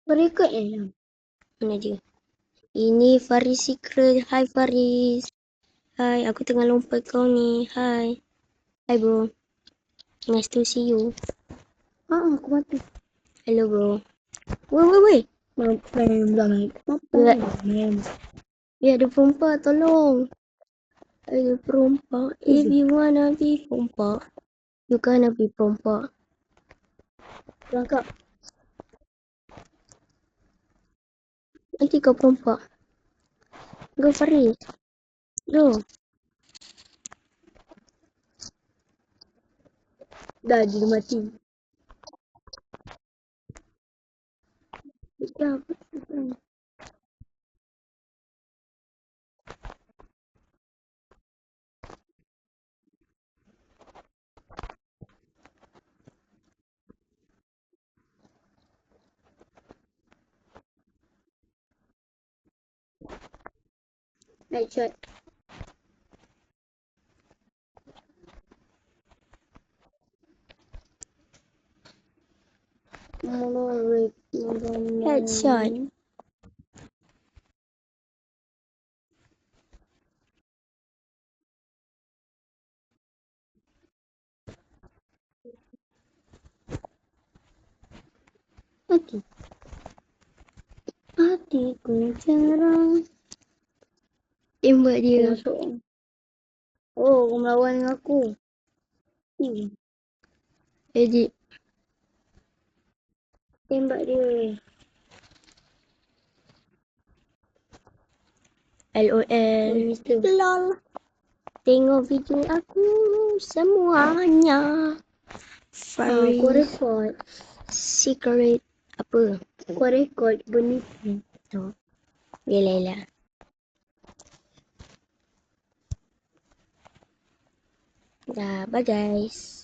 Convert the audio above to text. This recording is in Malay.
Berikut mana dia? Ini Faris Secret. Hai Faris. Hai, aku tengah lompat kau ni. Hai. Hai bro. Nice to see you. Aku mati. Hello bro. Woi. Ya ada perompak, tolong. Ada perompak. If you wanna be perompak, you gonna be perompak. Langkap. Nanti kau perompak. Go Faris. Go. Dah, dia mati. Sekejap. Headshot. Headshot. Mati. Hatiku cerah. Tembak dia. Masuk. Oh, kau melawan dengan aku. Edit. Tembak dia. LOL. Mister. LOL. Tengok video aku semuanya. Faris. Kau rekod. Secret. Apa? Kau rekod benda ni. Oh. Yelah. Dah, bye guys.